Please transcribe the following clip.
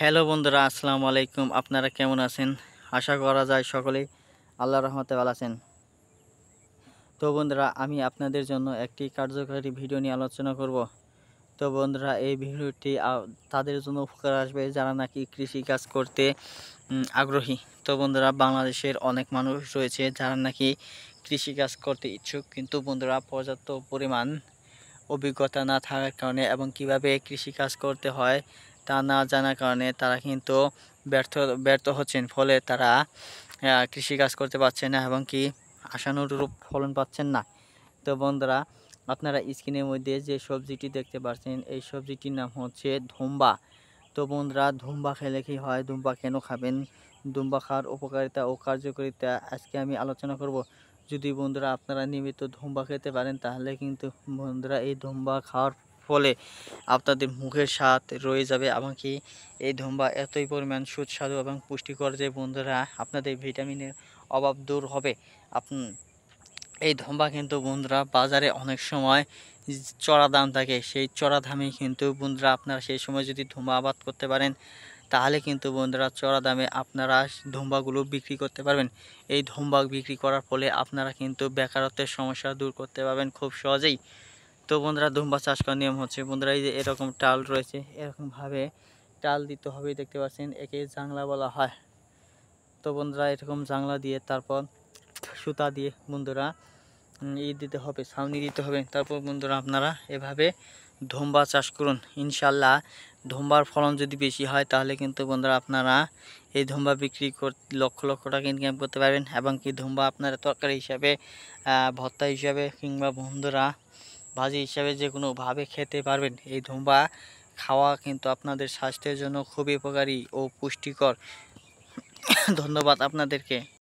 Hello বন্ধুরা, আসসালামু আলাইকুম। আপনারা কেমন আছেন? আশা করা যায় সকলেই আল্লাহর রহমতে ভালো আছেন। তো বন্ধুরা, আমি আপনাদের জন্য একটি কার্যকারী ভিডিও নিয়ে আলোচনা করব। তো বন্ধুরা, এই ভিডিওটি তাদের জন্য উপকার আসবে যারা নাকি কৃষিকাজ করতে আগ্রহী। তো বন্ধুরা, বাংলাদেশের অনেক মানুষ রয়েছে যারা নাকি কৃষিকাজ করতে ইচ্ছুক, কিন্তু বন্ধুরা পর্যাপ্ত পরিমাণ অভিজ্ঞতা না থাকার কারণে এবং কিভাবে কৃষিকাজ করতে হয় তা না জানার কারণে তারা কিন্তু ব্যর্থ ব্যর্থ হচ্ছেন। ফলে তারা কৃষিকাজ করতে পারছেন না এবং কি আশানুরূপ ফলন পাচ্ছেন না। তো বন্ধুরা, আপনারা স্ক্রিনের মধ্যে যে সবজিটি দেখতে পাচ্ছেন, এই সবজিটির নাম হচ্ছে ধুম্বা। তো বন্ধুরা, ধুম্বা খেলে কি হয়, ধুম্বা কেন খাবেন, ধুম্বা খাওয়ার উপকারিতা ও কার্যকারিতা আজকে আমি আলোচনা করব। যদি বন্ধুরা আপনারা নিয়মিত ধুম্বা খেতে পারেন, তাহলে কিন্তু বন্ধুরা এই ধুম্বা খাওয়ার ফলে আপনাদের মুখের স্বাদ রয়ে যাবে এবং কি এই ধুম্বা এতই পরিমাণ সুস্বাদু এবং পুষ্টিকর যে বন্ধুরা আপনাদের ভিটামিনের অভাব দূর হবে। এই ধুম্বা কিন্তু বন্ধুরা বাজারে অনেক সময় চড়া দাম থাকে, সেই চড়া দামে কিন্তু বন্ধুরা আপনারা সেই সময় যদি ধুম্বা আবাদ করতে পারেন, তাহলে কিন্তু বন্ধুরা চড়া দামে আপনারা ধুম্বাগুলো বিক্রি করতে পারবেন। এই ধুম্বা বিক্রি করার ফলে আপনারা কিন্তু বেকারত্বের সমস্যা দূর করতে পারবেন খুব সহজেই। তো বন্ধুরা, ধুম্বা চাষ করার নিয়ম হচ্ছে বন্ধুরা, এই যে এরকম টাল রয়েছে, এরকমভাবে টাল দিতে হবে। দেখতে পাচ্ছেন, একে জাংলা বলা হয়। তো বন্ধুরা, এরকম জাংলা দিয়ে তারপর সুতা দিয়ে বন্ধুরা দিতে হবে, ছাউনি দিতে হবে। তারপর বন্ধুরা আপনারা এভাবে ধুম্বা চাষ করুন। ইনশাল্লাহ ধুম্বার ফলন যদি বেশি হয়, তাহলে কিন্তু বন্ধুরা আপনারা এই ধুম্বা বিক্রি লক্ষ লক্ষ টাকা ইনকাম করতে পারবেন এবং কি ধুম্বা আপনারা তরকারি হিসাবে, ভর্তা হিসাবে কিংবা বন্ধুরা ভাজি হিসাবে যে কোনোভাবে খেতে পারবেন। এই ধুম্বা খাওয়া কিন্তু আপনাদের স্বাস্থ্যের জন্য খুবই উপকারী ও পুষ্টিকর। ধন্যবাদ আপনাদেরকে।